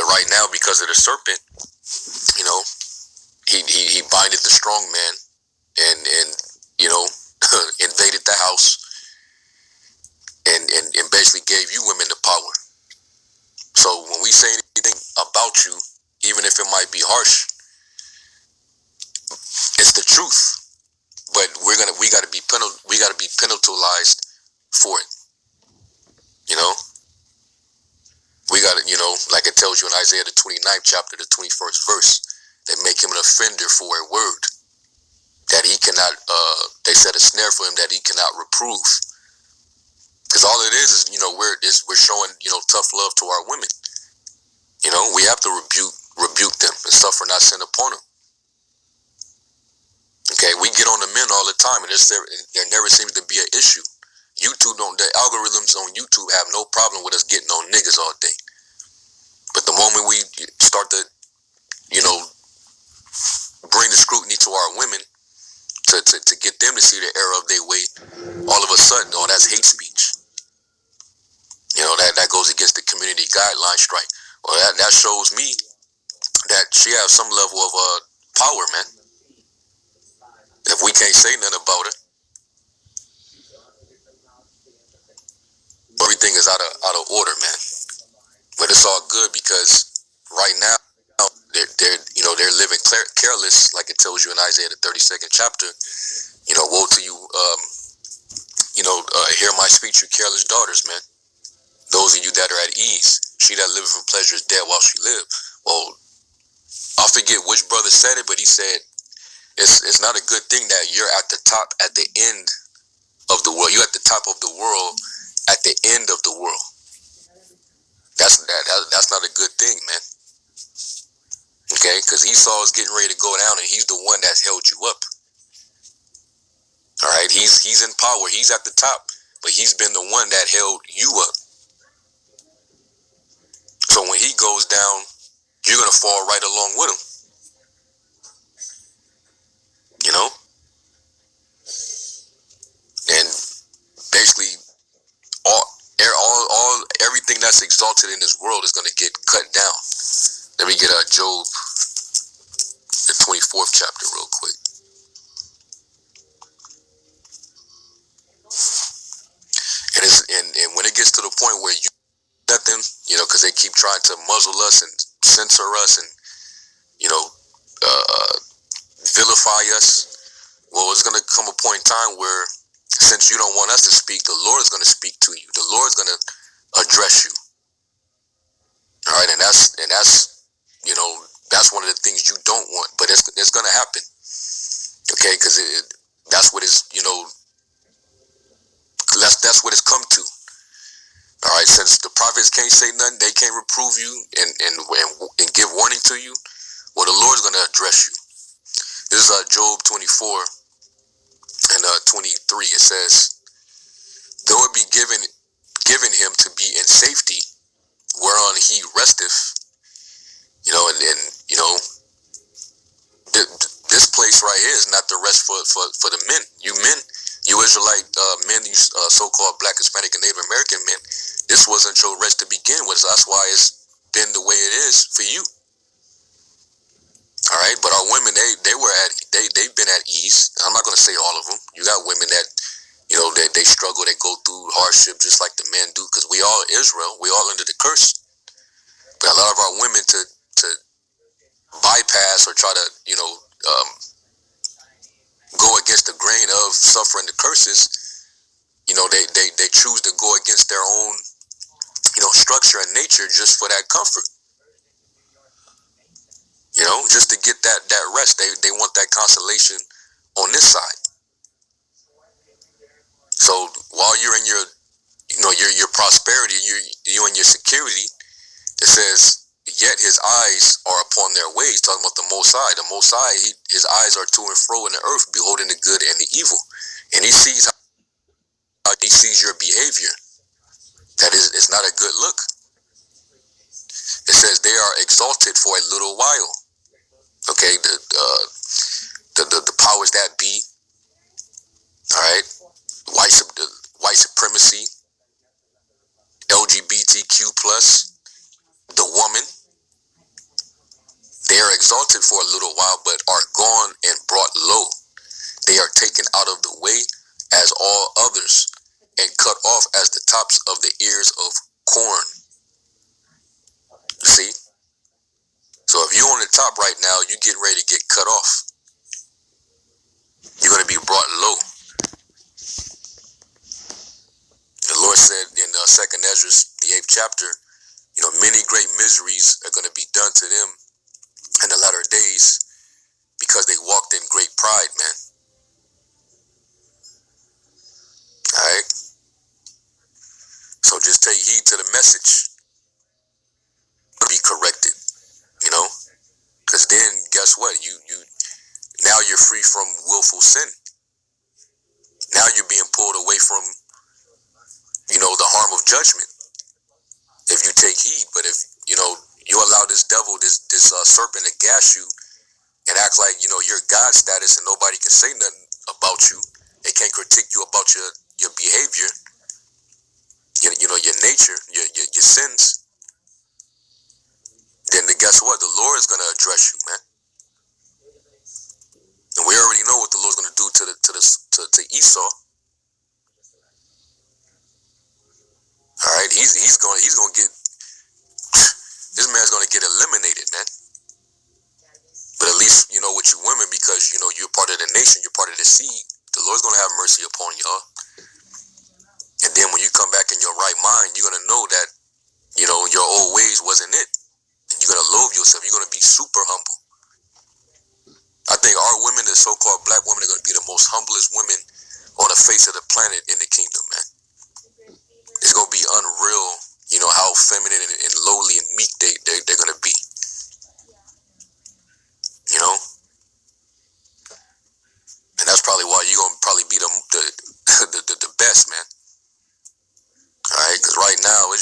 right now, because of the serpent, you know, he binded the strong man and you know, invaded the house and basically gave you women the power. So when we say anything about you, even if it might be harsh, it's the truth. But we gotta be penalized for it. You know, we gotta, you know, like it tells you in Isaiah the 29th chapter, the 21st verse, they make him an offender for a word that he cannot. They set a snare for him that he cannot reprove. Because all it is, you know, we're showing, you know, tough love to our women. You know, we have to rebuke them and suffer not sin upon them. Okay, we get on the men all the time, and there never seems to be an issue. The algorithms on YouTube have no problem with us getting on niggas all day. But the moment we start to, you know, bring the scrutiny to our women to get them to see the error of their way, all of a sudden, oh, that's hate speech. You know, that goes against the community guideline strike. Well, that shows me that she has some level of power, man. If we can't say nothing about her, everything is out of order, man. But it's all good because right now they're living careless, like it tells you in Isaiah the 32nd chapter. You know, woe to you, hear my speech, you careless daughters, man. Those of you that are at ease, she that liveth for pleasure is dead while she live. Well, I forget which brother said it, but he said it's not a good thing that you're at the top at the end of the world. You're at the top of the world at the end of the world. That's not a good thing, man. Okay, because Esau is getting ready to go down, and he's the one that's held you up. All right, he's in power. He's at the top, but he's been the one that held you up. So when he goes down, you're gonna fall right along with him. You know, and basically everything that's exalted in this world is gonna get cut down. Let me get Job, the 24th chapter, real quick. And when it gets to the point where you nothing, you know, because they keep trying to muzzle us and censor us and, you know, vilify us. Well, it's going to come a point in time where, since you don't want us to speak, the Lord is going to speak to you. The Lord is going to address you. All right, and that's you know, that's one of the things you don't want, but it's going to happen. Okay, because that's what it's, you know, that's what it's come to. All right, since the prophets can't say nothing, they can't reprove you and give warning to you. Well, the Lord's going to address you. This is Job 24 and 23. It says, though it be given him to be in safety, whereon he resteth. You know, and you know, this place right here is not the rest for the men. You men, you Israelite men, you so-called Black, Hispanic, and Native American men, this wasn't your rest to begin with. So that's why it's been the way it is for you. All right, but our women, they've been at ease. I'm not going to say all of them. You got women that, you know, they struggle, they go through hardship just like the men do, because we all Israel, we all under the curse. But a lot of our women to bypass or try to, you know, go against the grain of suffering the curses, you know, they choose to go against their own, you know, structure and nature just for that comfort. You know, just to get that rest. They want that consolation on this side. So while you're in your, you know, your prosperity, you in your security, it says, yet his eyes are upon their ways, talking about the Most High. The Most High, his eyes are to and fro in the earth, beholding the good and the evil. And he sees your behavior. That is, it's not a good look. It says they are exalted for a little while. Okay, the powers that be. All right, white supremacy, LGBTQ plus, the woman. exalted for a little while, but are gone and brought low. They are taken out of the way as all others, and cut off as the tops of the ears of corn. You see? So if you're on the top right now, you're getting ready to get cut off. You're going to be brought low. The Lord said in 2nd Ezra, the 8th chapter, many great miseries are going to be done to them in the latter days because they walked in great pride, man. All right? So just take heed to the message. Be corrected, because then guess what? Now you're free from willful sin. Now you're being pulled away from, the harm of judgment if you take heed. But if, you allow this devil, this serpent to gas you and act like, you're God status and nobody can say nothing about you. They can't critique you about your behavior, your nature, your sins. Then guess what? The Lord is going to address you, man. And we already know what the Lord's going to do to Esau. All right, he's going to get, this man's going to get eliminated, man. But at least, with you women, because, you're part of the nation, you're part of the seed, the Lord's going to have mercy upon y'all. And then when you come back in your right mind, you're going to know that, your old ways wasn't it. And you're going to loathe yourself. You're going to be super humble. I think our women, the so-called black women, are going to be the most humblest women on the face of the planet in the kingdom, man. It's going to be unreal, how feminine and lowly and meek they're going to be. And that's probably why you're going to probably be the best, man. All right, because right now,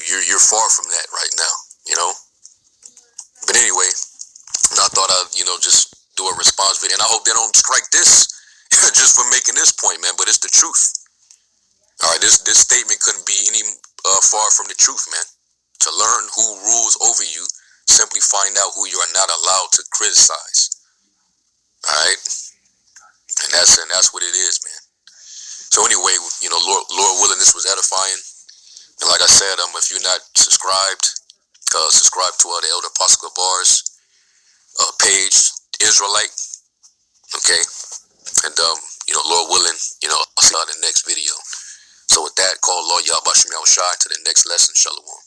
you're far from that right now, But anyway, I thought I'd, just do a response video. And I hope they don't strike this just for making this point, man. But it's the truth. All right, this statement couldn't be any far from the truth, man. To learn who rules over you, simply find out who you are not allowed to criticize. All right, and that's what it is, man. So anyway, Lord willing, this was edifying. And like I said, if you're not subscribed, subscribe to the Elder Apostle Bar's page, Israelite. Okay, and Lord willing, I'll see you in the next video. So with that, call Lord Yahweh Shem Yahushua to the next lesson. Shalom.